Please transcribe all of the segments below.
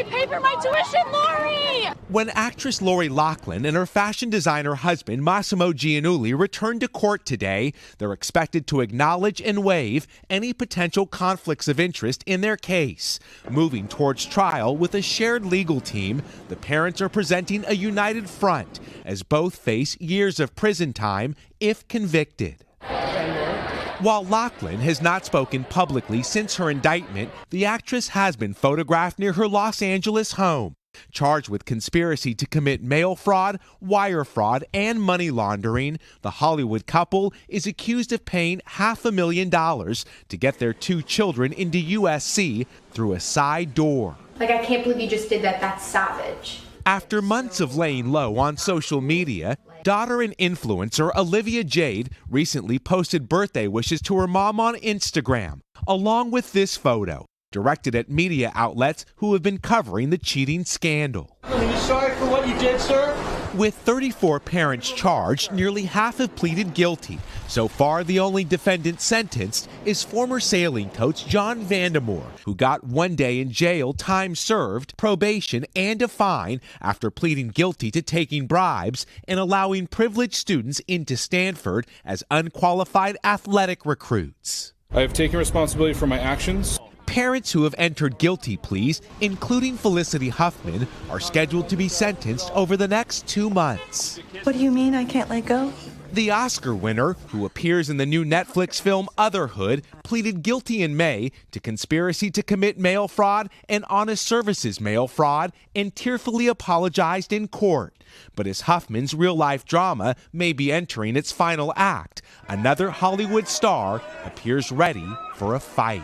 pay for my tuition, Lori! When actress Lori Loughlin and her fashion designer husband, Mossimo Giannulli, return to court today, they're expected to acknowledge and waive any potential conflicts of interest in their case. Moving towards trial with a shared legal team, the parents are presenting a united front as both face years of prison time if convicted. While Loughlin has not spoken publicly since her indictment, the actress has been photographed near her Los Angeles home, charged with conspiracy to commit mail fraud, wire fraud, and money laundering. The Hollywood couple is accused of paying $500,000 to get their 2 children into USC through a side door. Like, I can't believe you just did that. That's savage. After months of laying low on social media, daughter and influencer Olivia Jade recently posted birthday wishes to her mom on Instagram, along with this photo, directed at media outlets who have been covering the cheating scandal. Are you sorry for what you did, sir? With 34 parents charged, nearly half have pleaded guilty. So far, the only defendant sentenced is former sailing coach John Vandermoor, who got 1 day in jail, time served, probation, and a fine after pleading guilty to taking bribes and allowing privileged students into Stanford as unqualified athletic recruits. I have taken responsibility for my actions. Parents who have entered guilty pleas, including Felicity Huffman, are scheduled to be sentenced over the next 2 months. What do you mean I can't let go? The Oscar winner, who appears in the new Netflix film Otherhood, pleaded guilty in May to conspiracy to commit mail fraud and honest services mail fraud and tearfully apologized in court. But as Huffman's real-life drama may be entering its final act, another Hollywood star appears ready for a fight.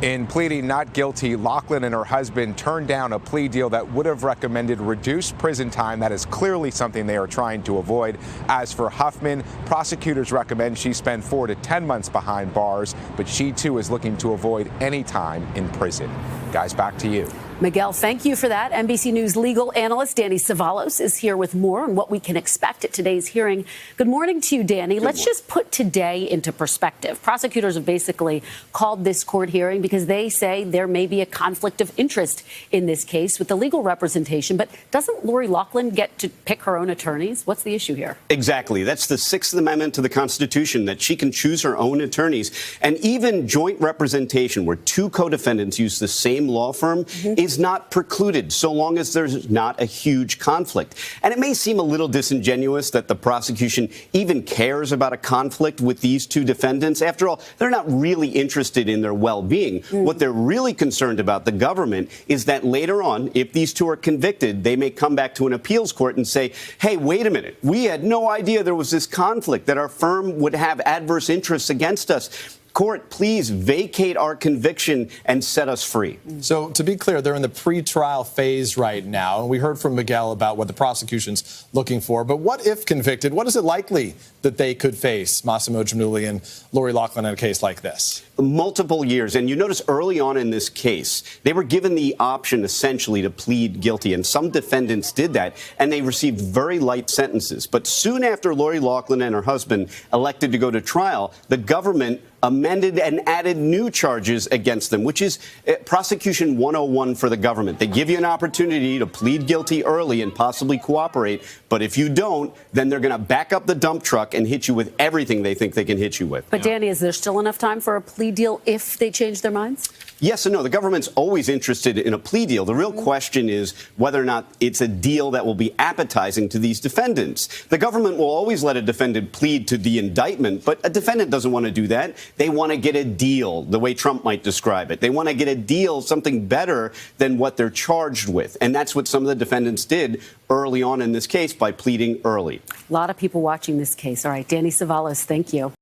In pleading not guilty, Loughlin and her husband turned down a plea deal that would have recommended reduced prison time. That is clearly something they are trying to avoid. As for Huffman, prosecutors recommend she spend 4 to 10 months behind bars, but she too is looking to avoid any time in prison. Guys, back to you. Miguel, thank you for that. NBC News legal analyst Danny Cevallos is here with more on what we can expect at today's hearing. Good morning to you, Danny. Let's just put today into perspective. Prosecutors have basically called this court hearing because they say there may be a conflict of interest in this case with the legal representation. But doesn't Lori Loughlin get to pick her own attorneys? What's the issue here? Exactly. That's the 6th Amendment to the Constitution, that she can choose her own attorneys. And even joint representation, where 2 co-defendants use the same law firm, is not precluded so long as there's not a huge conflict. And it may seem a little disingenuous that the prosecution even cares about a conflict with these 2 defendants. After all, they're not really interested in their well-being. What they're really concerned about, the government, is that later on, if these 2 are convicted, they may come back to an appeals court and say, hey, wait a minute, we had no idea there was this conflict, that our firm would have adverse interests against us. Court, please vacate our conviction and set us free. So to be clear, they're in the pretrial phase right now. And we heard from Miguel about what the prosecution's looking for. But what if convicted? What is it likely that they could face, Mossimo Giannulli and Lori Loughlin, in a case like this? Multiple years. And you notice early on in this case, they were given the option essentially to plead guilty. And some defendants did that, and they received very light sentences. But soon after Lori Loughlin and her husband elected to go to trial, the government amended and added new charges against them, which is prosecution 101 for the government. They give you an opportunity to plead guilty early and possibly cooperate. But if you don't, then they're going to back up the dump truck and hit you with everything they think they can hit you with. But, Danny, is there still enough time for a plea deal if they change their minds? Yes and no. The government's always interested in a plea deal. The real question is whether or not it's a deal that will be appetizing to these defendants. The government will always let a defendant plead to the indictment, but a defendant doesn't want to do that. They want to get a deal, the way Trump might describe it. They want to get a deal, something better than what they're charged with. And that's what some of the defendants did early on in this case by pleading early. A lot of people watching this case. All right, Danny Cevallos, thank you.